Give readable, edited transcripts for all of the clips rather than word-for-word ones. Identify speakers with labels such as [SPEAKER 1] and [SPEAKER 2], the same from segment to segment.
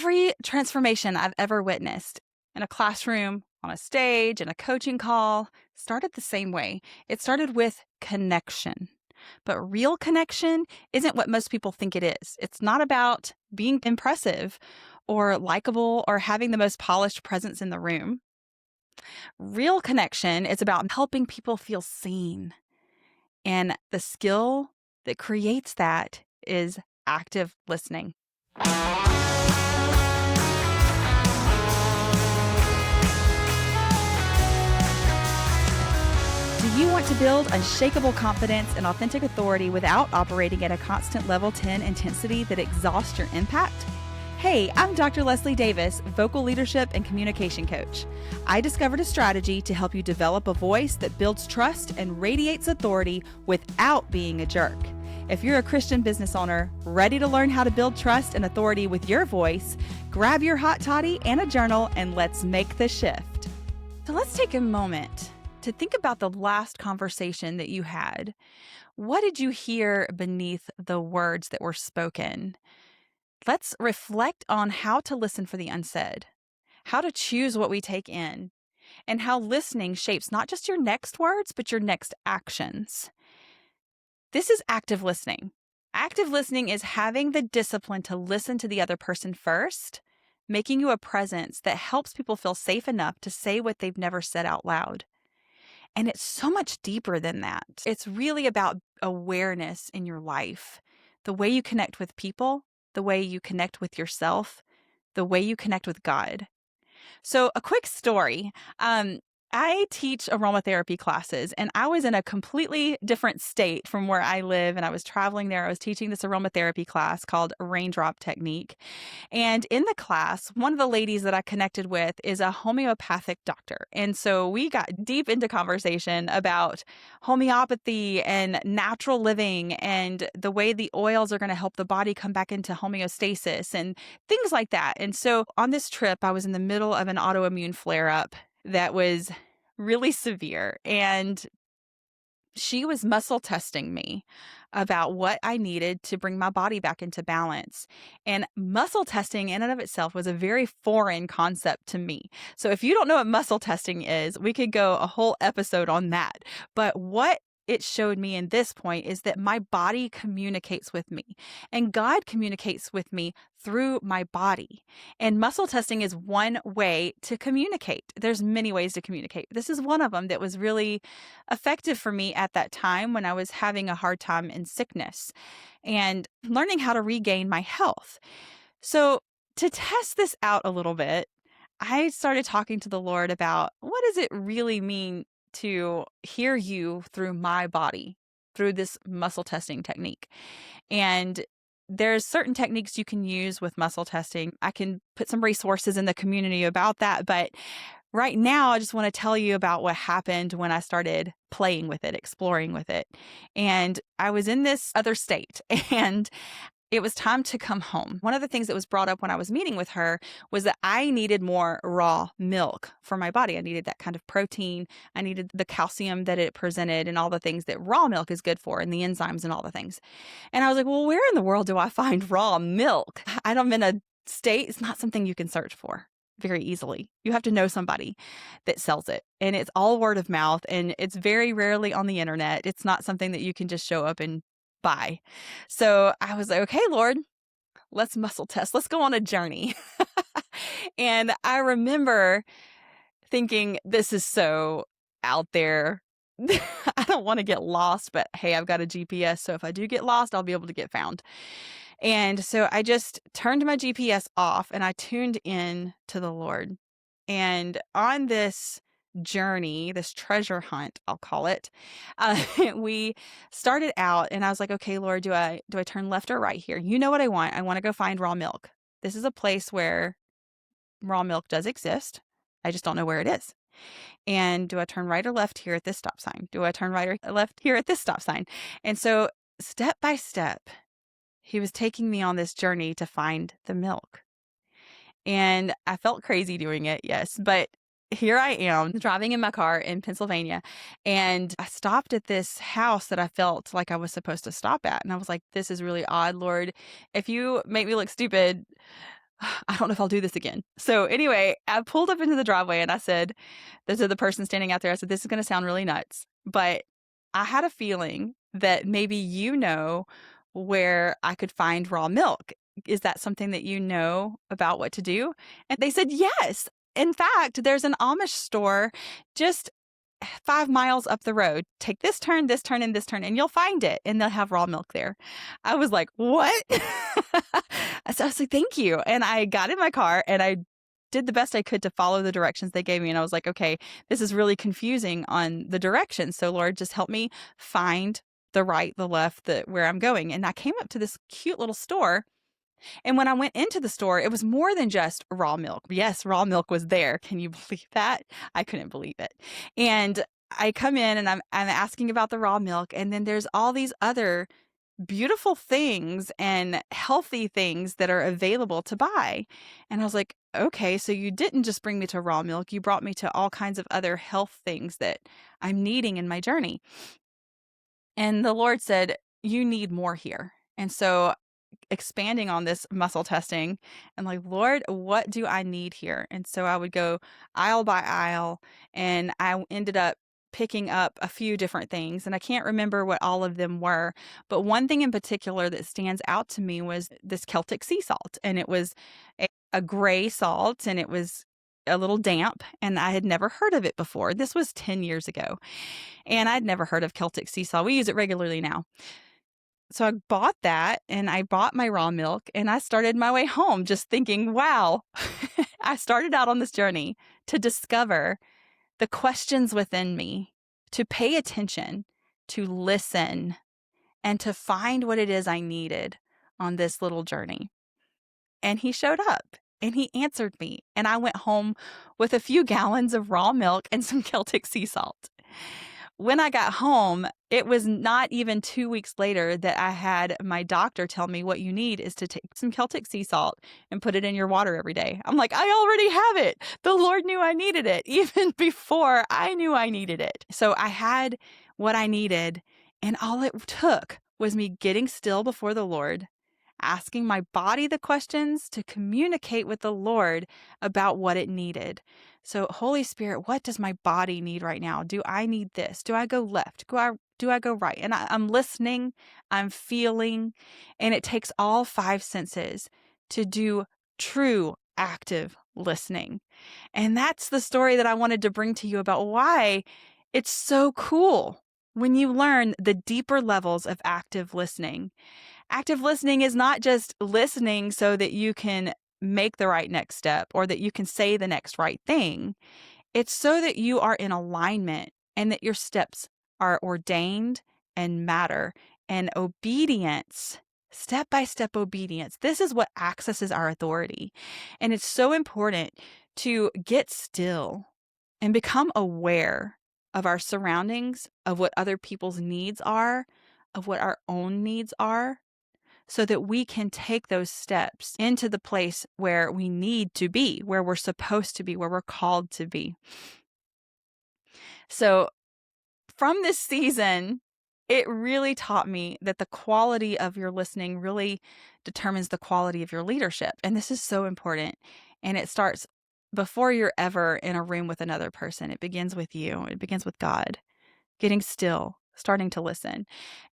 [SPEAKER 1] Every transformation I've ever witnessed in a classroom, on a stage, in a coaching call started the same way. It started with connection. But real connection isn't what most people think it is. It's not about being impressive or likable or having the most polished presence in the room. Real connection is about helping people feel seen. And the skill that creates that is active listening. Do you want to build unshakable confidence and authentic authority without operating at a constant level 10 intensity that exhausts your impact? Hey, I'm Dr. Leslie Davis, vocal leadership and communication coach. I discovered a strategy to help you develop a voice that builds trust and radiates authority without being a jerk. If you're a Christian business owner ready to learn how to build trust and authority with your voice, grab your hot toddy and a journal and let's make the shift. So let's take a moment to think about the last conversation that you had. What did you hear beneath the words that were spoken? Let's reflect on how to listen for the unsaid, how to choose what we take in, and how listening shapes not just your next words, but your next actions. This is active listening. Active listening is having the discipline to listen to the other person first, making you a presence that helps people feel safe enough to say what they've never said out loud. And it's so much deeper than that. It's really about awareness in your life, the way you connect with people, the way you connect with yourself, the way you connect with God. So a quick story. I teach aromatherapy classes, and I was in a completely different state from where I live, and I was traveling there. I was teaching this aromatherapy class called Raindrop Technique. And in the class, one of the ladies that I connected with is a homeopathic doctor. And so we got deep into conversation about homeopathy and natural living and the way the oils are going to help the body come back into homeostasis and things like that. And so on this trip, I was in the middle of an autoimmune flare-up that was really severe. And she was muscle testing me about what I needed to bring my body back into balance. And muscle testing in and of itself was a very foreign concept to me. So if you don't know what muscle testing is, we could go a whole episode on that. But what it showed me in this point is that my body communicates with me and God communicates with me through my body. And muscle testing is one way to communicate. There's many ways to communicate. This is one of them that was really effective for me at that time when I was having a hard time in sickness and learning how to regain my health. So to test this out a little bit, I started talking to the Lord about what does it really mean to hear you through my body, through this muscle testing technique. And there's certain techniques you can use with muscle testing. I can put some resources in the community about that. But right now, I just want to tell you about what happened when I started playing with it, exploring with it. And I was in this other state and it was time to come home. One of the things that was brought up when I was meeting with her was that I needed more raw milk for my body. I needed that kind of protein. I needed the calcium that it presented and all the things that raw milk is good for and the enzymes and all the things. And I was like, well, where in the world do I find raw milk? I'm in a state, it's not something you can search for very easily. You have to know somebody that sells it. And it's all word of mouth and it's very rarely on the internet. It's not something that you can just show up and buy. So I was like, okay, Lord, let's muscle test. Let's go on a journey. And I remember thinking, this is so out there. I don't want to get lost, but hey, I've got a GPS. So if I do get lost, I'll be able to get found. And so I just turned my GPS off and I tuned in to the Lord. And on this journey, this treasure hunt, I'll call it, we started out and I was like, okay, Lord, do I turn left or right here? You know what I want. I want to go find raw milk. This is a place where raw milk does exist. I just don't know where it is. And do I turn right or left here at this stop sign? Do I turn right or left here at this stop sign? And so step by step, he was taking me on this journey to find the milk. And I felt crazy doing it, yes, but here I am driving in my car in Pennsylvania, and I stopped at this house that I felt like I was supposed to stop at. And I was like, this is really odd, Lord. If you make me look stupid, I don't know if I'll do this again. So anyway, I pulled up into the driveway and I said, this is the person standing out there. I said, this is going to sound really nuts, but I had a feeling that maybe where I could find raw milk. Is that something that you know about what to do? And they said, yes. In fact, there's an Amish store just 5 miles up the road. Take this turn, and this turn, and you'll find it. And they'll have raw milk there. I was like, what? So I was like, thank you. And I got in my car and I did the best I could to follow the directions they gave me. And I was like, okay, this is really confusing on the directions. So Lord, just help me find the right, the left, where I'm going. And I came up to this cute little store. And when I went into the store, it was more than just raw milk. Yes, raw milk was there. Can you believe that? I couldn't believe it. And I come in and I'm asking about the raw milk. And then there's all these other beautiful things and healthy things that are available to buy. And I was like, okay, so you didn't just bring me to raw milk. You brought me to all kinds of other health things that I'm needing in my journey. And the Lord said, you need more here. And so expanding on this muscle testing and like, Lord, what do I need here? And so I would go aisle by aisle and I ended up picking up a few different things. And I can't remember what all of them were, but one thing in particular that stands out to me was this Celtic sea salt. And it was a gray salt and it was a little damp and I had never heard of it before. This was 10 years ago and I'd never heard of Celtic sea salt. We use it regularly now. So I bought that and I bought my raw milk and I started my way home just thinking, wow, I started out on this journey to discover the questions within me, to pay attention, to listen, and to find what it is I needed on this little journey. And he showed up and he answered me. And I went home with a few gallons of raw milk and some Celtic sea salt. When I got home, it was not even 2 weeks later that I had my doctor tell me what you need is to take some Celtic sea salt and put it in your water every day. I'm like, I already have it. The Lord knew I needed it even before I knew I needed it. So I had what I needed, and all it took was me getting still before the Lord, asking my body the questions to communicate with the Lord about what it needed. So, Holy Spirit, what does my body need right now? Do I need this? Do I go left? Do I go right? And I'm listening, I'm feeling, and it takes all 5 senses to do true active listening. And that's the story that I wanted to bring to you about why it's so cool when you learn the deeper levels of active listening. Active listening is not just listening so that you can make the right next step or that you can say the next right thing. It's so that you are in alignment and that your steps are ordained and matter. And obedience, step-by-step obedience, this is what accesses our authority. And it's so important to get still and become aware of our surroundings, of what other people's needs are, of what our own needs are, so that we can take those steps into the place where we need to be, where we're supposed to be, where we're called to be. So from this season, it really taught me that the quality of your listening really determines the quality of your leadership. And this is so important. And it starts before you're ever in a room with another person. It begins with you. It begins with God, getting still, starting to listen.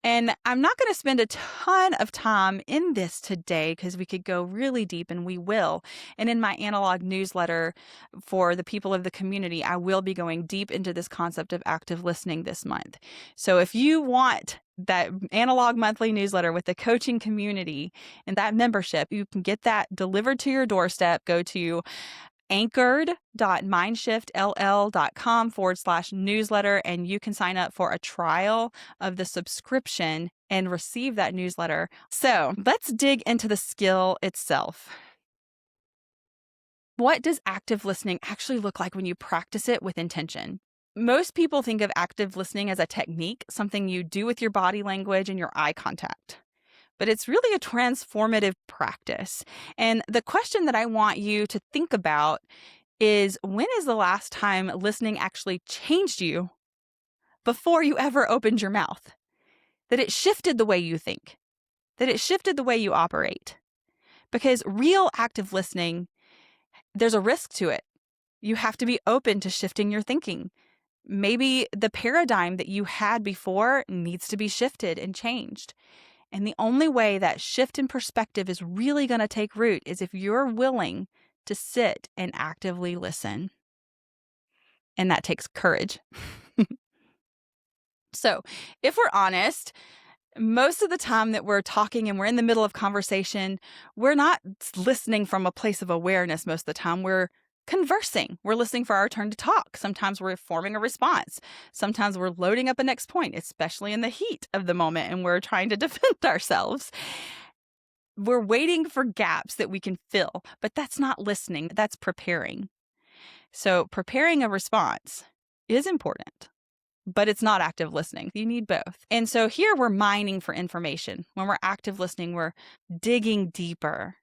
[SPEAKER 1] And I'm not going to spend a ton of time in this today because we could go really deep, and we will. And in my analog newsletter for the people of the community, I will be going deep into this concept of active listening this month. So if you want that analog monthly newsletter with the coaching community and that membership, you can get that delivered to your doorstep. Go to anchored.mindshifttll.com/newsletter, and you can sign up for a trial of the subscription and receive that newsletter. So let's dig into the skill itself. What does active listening actually look like when you practice it with intention? Most people think of active listening as a technique, something you do with your body language and your eye contact. But it's really a transformative practice. And the question that I want you to think about is, when is the last time listening actually changed you before you ever opened your mouth? That it shifted the way you think, that it shifted the way you operate. Because real active listening, there's a risk to it. You have to be open to shifting your thinking. Maybe the paradigm that you had before needs to be shifted and changed. And the only way that shift in perspective is really going to take root is if you're willing to sit and actively listen. And that takes courage. So, if we're honest, most of the time that we're talking and we're in the middle of conversation, we're not listening from a place of awareness most of the time. We're conversing. We're listening for our turn to talk. Sometimes we're forming a response. Sometimes we're loading up a next point, especially in the heat of the moment, and we're trying to defend ourselves. We're waiting for gaps that we can fill, but that's not listening. That's preparing. So preparing a response is important, but it's not active listening. You need both. And so here we're mining for information. When we're active listening, we're digging deeper.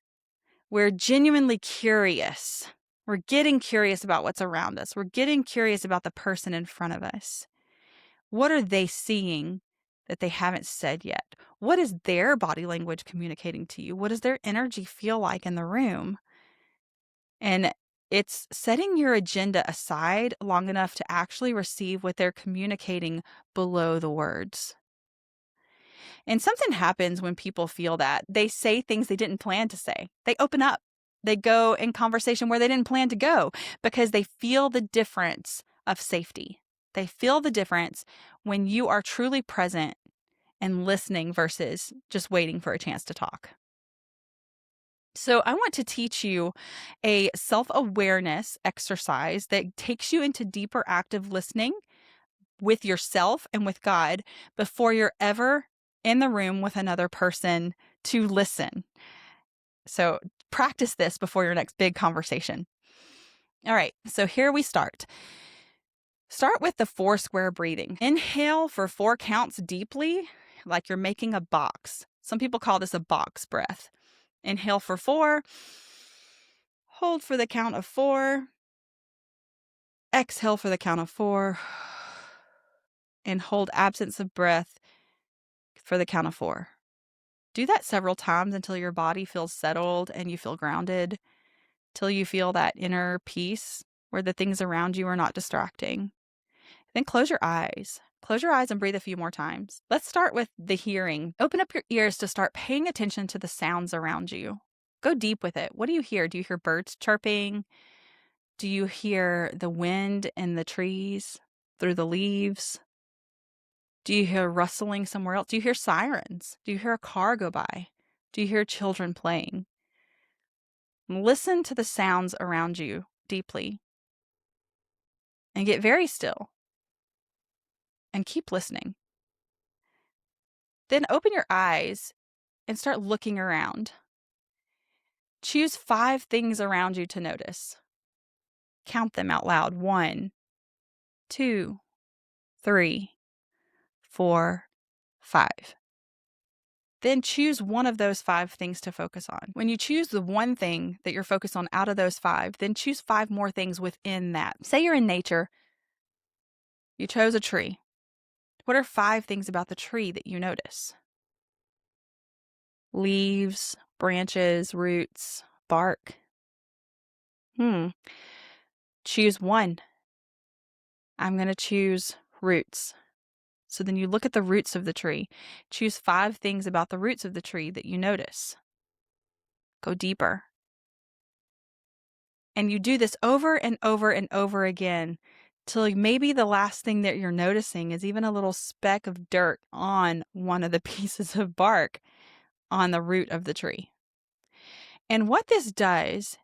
[SPEAKER 1] We're genuinely curious. We're getting curious about what's around us. We're getting curious about the person in front of us. What are they seeing that they haven't said yet? What is their body language communicating to you? What does their energy feel like in the room? And it's setting your agenda aside long enough to actually receive what they're communicating below the words. And something happens when people feel that. They say things they didn't plan to say. They open up. They go in conversation where they didn't plan to go because they feel the difference of safety. They feel the difference when you are truly present and listening versus just waiting for a chance to talk. So I want to teach you a self-awareness exercise that takes you into deeper active listening with yourself and with God before you're ever in the room with another person to listen. So practice this before your next big conversation. All right, so here we start. Start with the 4 square breathing. Inhale for 4 counts deeply, like you're making a box. Some people call this a box breath. Inhale for 4. Hold for the count of 4. Exhale for the count of 4. And hold absence of breath for the count of 4. Do that several times until your body feels settled and you feel grounded, till you feel that inner peace where the things around you are not distracting. Then close your eyes. Close your eyes and breathe a few more times. Let's start with the hearing. Open up your ears to start paying attention to the sounds around you. Go deep with it. What do you hear? Do you hear birds chirping? Do you hear the wind in the trees through the leaves? Do you hear rustling somewhere else? Do you hear sirens? Do you hear a car go by? Do you hear children playing? Listen to the sounds around you deeply and get very still and keep listening. Then open your eyes and start looking around. Choose 5 things around you to notice. Count them out loud. 1, 2, 3, 4, 5. Then choose one of those 5 things to focus on. When you choose the one thing that you're focused on out of those 5, then choose 5 more things within that. Say you're in nature. You chose a tree. What are 5 things about the tree that you notice? Leaves, branches, roots, bark. Choose one. I'm going to choose roots. So then you look at the roots of the tree. Choose 5 things about the roots of the tree that you notice. Go deeper. And you do this over and over and over again till maybe the last thing that you're noticing is even a little speck of dirt on one of the pieces of bark on the root of the tree. And what this does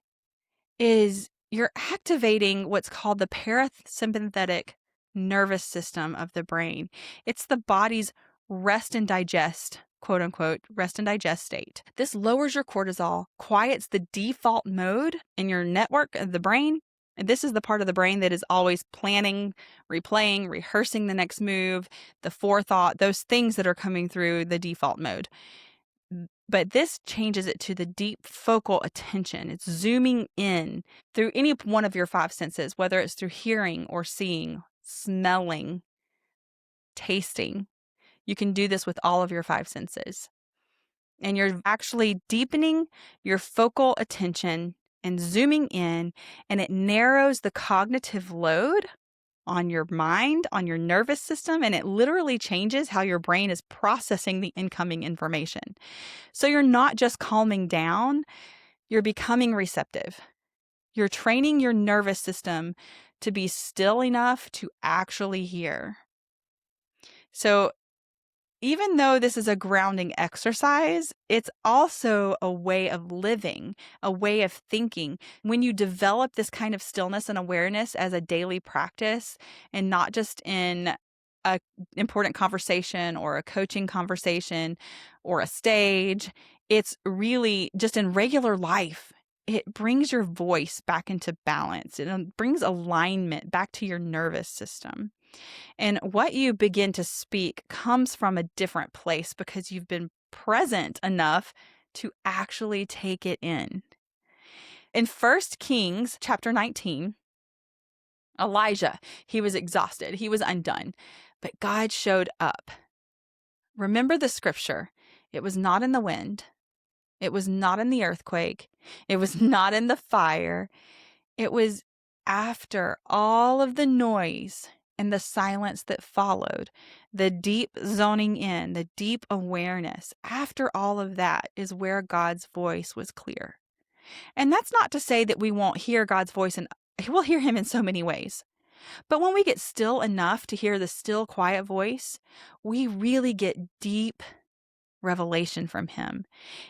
[SPEAKER 1] is you're activating what's called the parasympathetic nervous system of the brain. It's the body's rest and digest, quote unquote, rest and digest state. This lowers your cortisol, quiets the default mode in your network of the brain. And this is the part of the brain that is always planning, replaying, rehearsing the next move, the forethought, those things that are coming through the default mode. But this changes it to the deep focal attention. It's zooming in through any one of your 5 senses, whether it's through hearing or seeing, smelling, tasting. You can do this with all of your 5 senses. and you're actually deepening your focal attention and zooming in, and it narrows the cognitive load on your mind, on your nervous system, and it literally changes how your brain is processing the incoming information. So you're not just calming down, you're becoming receptive. You're training your nervous system to be still enough to actually hear. So even though this is a grounding exercise, it's also a way of living, a way of thinking. When you develop this kind of stillness and awareness as a daily practice, and not just in an important conversation or a coaching conversation or a stage, it's really just in regular life. It brings your voice back into balance. It brings alignment back to your nervous system. And what you begin to speak comes from a different place because you've been present enough to actually take it in. In 1 Kings chapter 19, Elijah, he was exhausted. He was undone, but God showed up. Remember the scripture. It was not in the wind. It was not in the earthquake. It was not in the fire. It was after all of the noise and the silence that followed, the deep zoning in, the deep awareness. After all of that is where God's voice was clear. And that's not to say that we won't hear God's voice, and we'll hear him in so many ways. But when we get still enough to hear the still, quiet voice, we really get deep revelation from him.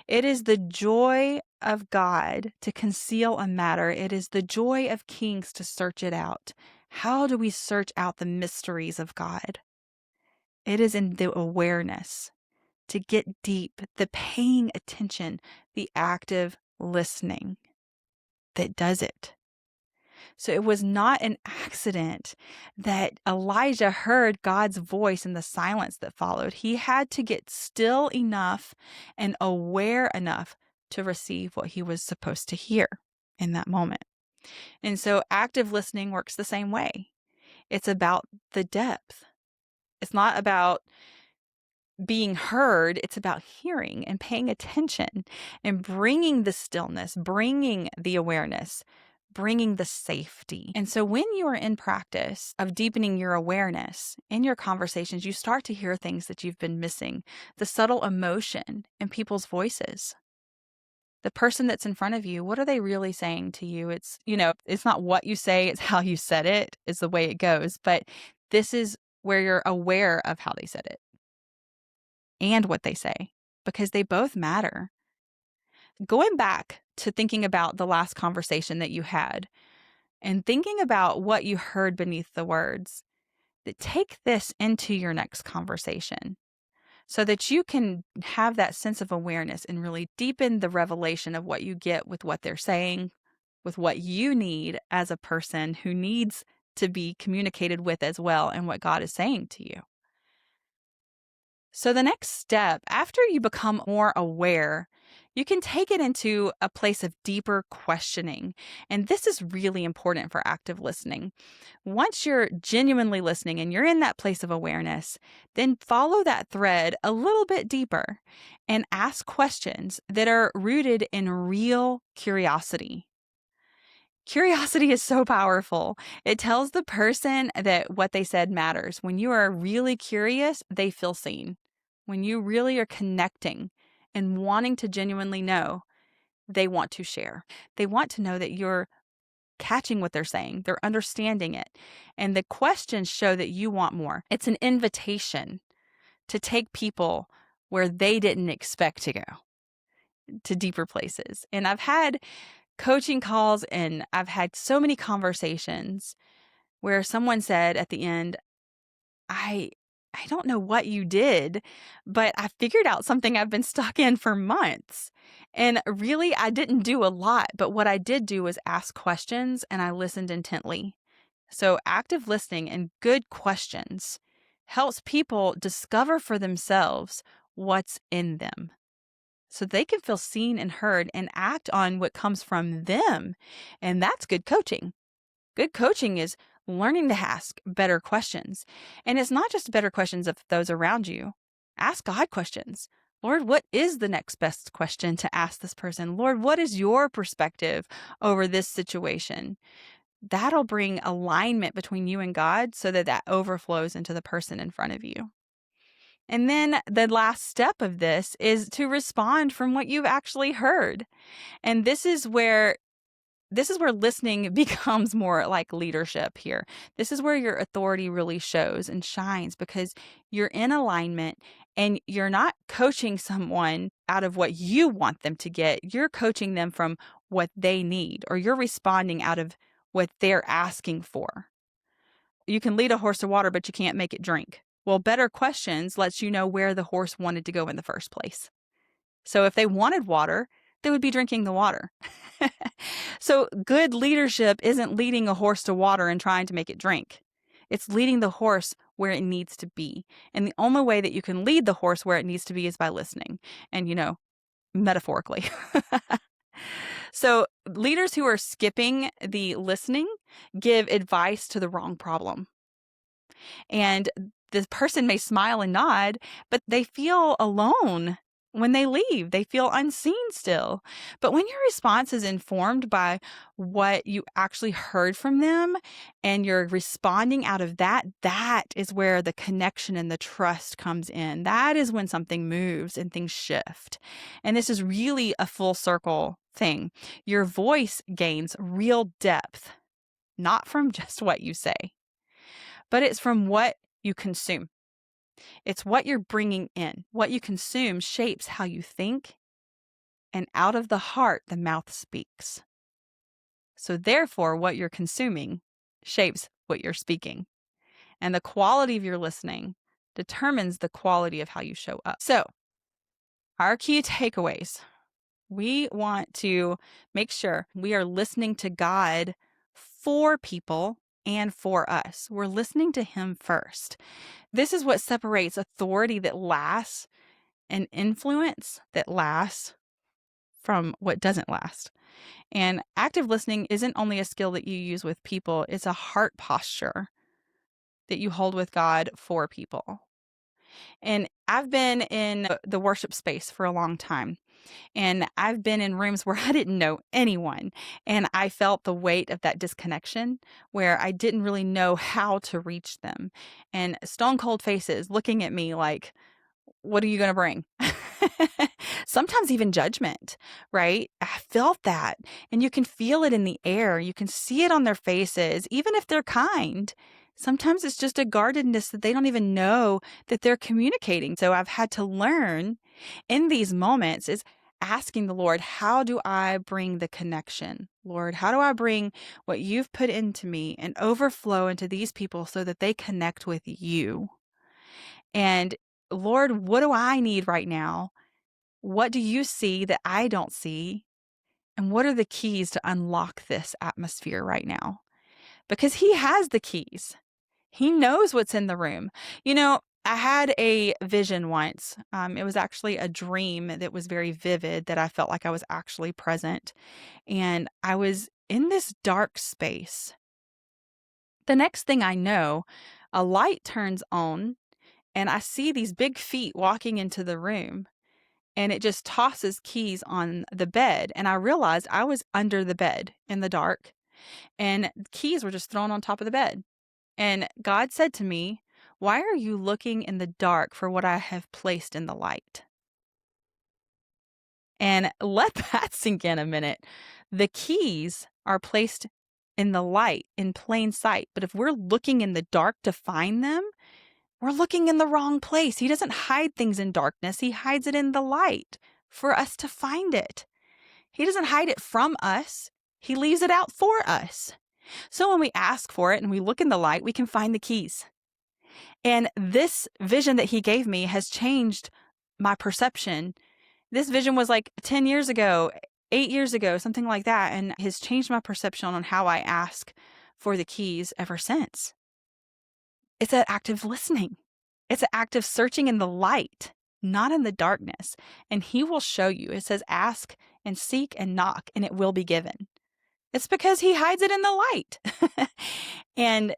[SPEAKER 1] It is the joy of God to conceal a matter. It is the joy of kings to search it out. How do we search out the mysteries of God? It is in the awareness, to get deep, the paying attention, the active listening that does it. So it was not an accident that Elijah heard God's voice in the silence that followed. He had to get still enough and aware enough to receive what he was supposed to hear in that moment. And so active listening works the same way. It's about the depth. It's not about being heard. It's about hearing and paying attention and bringing the stillness, bringing the awareness, bringing the safety. And so when you are in practice of deepening your awareness in your conversations, you start to hear things that you've been missing, the subtle emotion in people's voices. The person that's in front of you, what are they really saying to you? It's, it's not what you say, it's how you said it is the way it goes. But this is where you're aware of how they said it and what they say, because they both matter. Going back to thinking about the last conversation that you had and thinking about what you heard beneath the words, that take this into your next conversation so that you can have that sense of awareness and really deepen the revelation of what you get with what they're saying, with what you need as a person who needs to be communicated with as well, and what God is saying to you. So the next step, after you become more aware, you can take it into a place of deeper questioning. And this is really important for active listening. Once you're genuinely listening and you're in that place of awareness, then follow that thread a little bit deeper and ask questions that are rooted in real curiosity. Curiosity is so powerful. It tells the person that what they said matters. When you are really curious, they feel seen. When you really are connecting and wanting to genuinely know, they want to share. They want to know that you're catching what they're saying. They're understanding it. And the questions show that you want more. It's an invitation to take people where they didn't expect to go, to deeper places. And I've had coaching calls and I've had so many conversations where someone said at the end, I don't know what you did, but I figured out something I've been stuck in for months. And really, I didn't do a lot, but what I did do was ask questions and I listened intently. So active listening and good questions helps people discover for themselves what's in them, so they can feel seen and heard and act on what comes from them. And that's good coaching. Good coaching is learning to ask better questions. And it's not just better questions of those around you. Ask God questions. Lord, what is the next best question to ask this person? Lord, what is your perspective over this situation? That'll bring alignment between you and God so that that overflows into the person in front of you. And then the last step of this is to respond from what you've actually heard. And this is where listening becomes more like leadership here. This is where your authority really shows and shines because you're in alignment and you're not coaching someone out of what you want them to get. You're coaching them from what they need, or you're responding out of what they're asking for. You can lead a horse to water, but you can't make it drink. Well, better questions lets you know where the horse wanted to go in the first place. So if they wanted water, they would be drinking the water. So good leadership isn't leading a horse to water and trying to make it drink. It's leading the horse where it needs to be. And the only way that you can lead the horse where it needs to be is by listening. And, metaphorically. So leaders who are skipping the listening give advice to the wrong problem. And the person may smile and nod, but they feel alone when they leave. They feel unseen still. But when your response is informed by what you actually heard from them and you're responding out of that, that is where the connection and the trust comes in. That is when something moves and things shift. And this is really a full circle thing. Your voice gains real depth, not from just what you say, but it's from what you consume. It's what you're bringing in. What you consume shapes how you think, and out of the heart, the mouth speaks. So therefore, what you're consuming shapes what you're speaking. And the quality of your listening determines the quality of how you show up. So our key takeaways. We want to make sure we are listening to God for people and for us. We're listening to Him first. This is what separates authority that lasts and influence that lasts from what doesn't last. And active listening isn't only a skill that you use with people, it's a heart posture that you hold with God for people. And I've been in the worship space for a long time. And I've been in rooms where I didn't know anyone. And I felt the weight of that disconnection where I didn't really know how to reach them. And stone cold faces looking at me like, what are you going to bring? Sometimes even judgment, right? I felt that. And you can feel it in the air. You can see it on their faces, even if they're kind. Sometimes it's just a guardedness that they don't even know that they're communicating. So I've had to learn in these moments is asking the Lord, how do I bring the connection? Lord, how do I bring what you've put into me and overflow into these people so that they connect with you? And Lord, what do I need right now? What do you see that I don't see? And what are the keys to unlock this atmosphere right now? Because He has the keys. He knows what's in the room. I had a vision once. It was actually a dream that was very vivid that I felt like I was actually present. And I was in this dark space. The next thing I know, a light turns on and I see these big feet walking into the room. And it just tosses keys on the bed. And I realized I was under the bed in the dark. And keys were just thrown on top of the bed. And God said to me, why are you looking in the dark for what I have placed in the light? And let that sink in a minute. The keys are placed in the light, in plain sight. But if we're looking in the dark to find them, we're looking in the wrong place. He doesn't hide things in darkness. He hides it in the light for us to find it. He doesn't hide it from us. He leaves it out for us. So when we ask for it and we look in the light, we can find the keys. And this vision that He gave me has changed my perception. This vision was like 10 years ago, 8 years ago, something like that, and has changed my perception on how I ask for the keys ever since. It's an act of listening. It's an act of searching in the light, not in the darkness. And He will show you. It says, ask and seek and knock, and it will be given. It's because He hides it in the light. And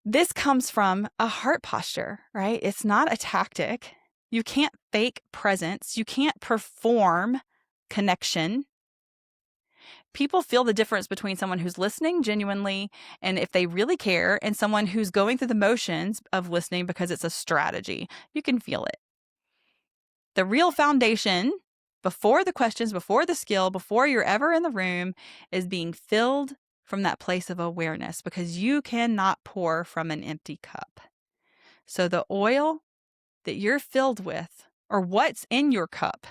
[SPEAKER 1] this comes from a heart posture, right? It's not a tactic. You can't fake presence. You can't perform connection. People feel the difference between someone who's listening genuinely and if they really care, and someone who's going through the motions of listening because it's a strategy. You can feel it. The real foundation, before the questions, before the skill, before you're ever in the room, is being filled from that place of awareness, because you cannot pour from an empty cup. So the oil that you're filled with, or what's in your cup,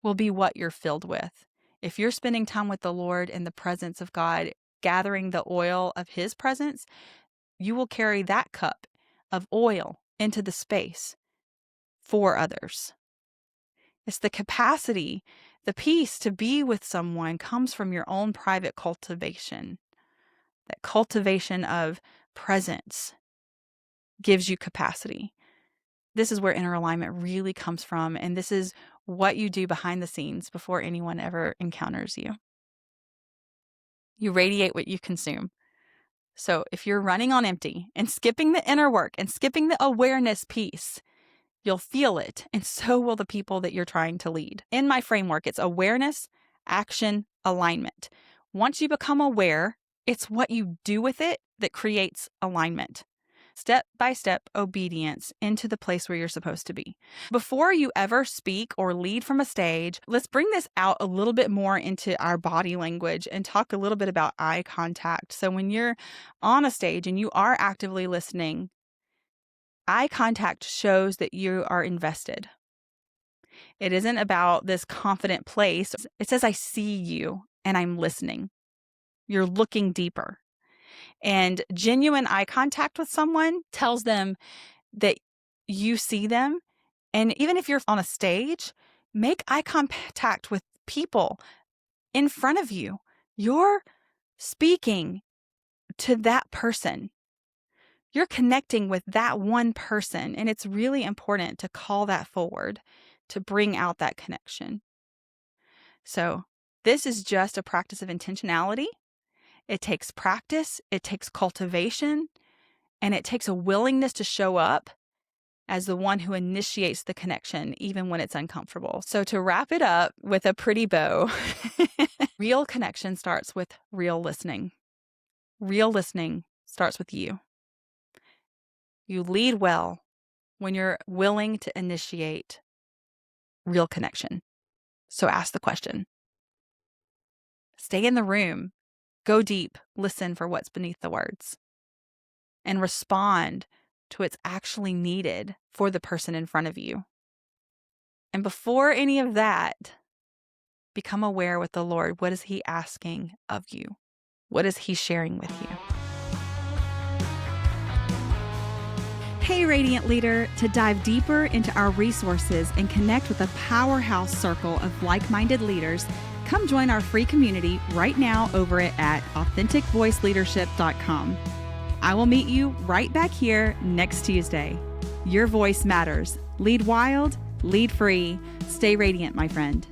[SPEAKER 1] will be what you're filled with. If you're spending time with the Lord in the presence of God, gathering the oil of His presence, you will carry that cup of oil into the space for others. It's the capacity, the peace to be with someone comes from your own private cultivation. That cultivation of presence gives you capacity. This is where inner alignment really comes from, and this is what you do behind the scenes before anyone ever encounters you. You radiate what you consume. So if you're running on empty and skipping the inner work and skipping the awareness piece, you'll feel it, and so will the people that you're trying to lead. In my framework, it's awareness, action, alignment. Once you become aware, it's what you do with it that creates alignment. Step-by-step obedience into the place where you're supposed to be. Before you ever speak or lead from a stage, let's bring this out a little bit more into our body language and talk a little bit about eye contact. So when you're on a stage and you are actively listening, eye contact shows that you are invested. It isn't about this confident place. It says, I see you and I'm listening. You're looking deeper. And genuine eye contact with someone tells them that you see them. And even if you're on a stage, make eye contact with people in front of you. You're speaking to that person. You're connecting with that one person. And it's really important to call that forward, to bring out that connection. So this is just a practice of intentionality. It takes practice, it takes cultivation, and it takes a willingness to show up as the one who initiates the connection, even when it's uncomfortable. So to wrap it up with a pretty bow, real connection starts with real listening. Real listening starts with you. You lead well when you're willing to initiate real connection. So ask the question. Stay in the room. Go deep, listen for what's beneath the words, and respond to what's actually needed for the person in front of you. And before any of that, become aware with the Lord. What is He asking of you? What is He sharing with you? Hey, Radiant Leader, to dive deeper into our resources and connect with a powerhouse circle of like-minded leaders, come join our free community right now over at authenticvoiceleadership.com. I will meet you right back here next Tuesday. Your voice matters. Lead wild, lead free. Stay radiant, my friend.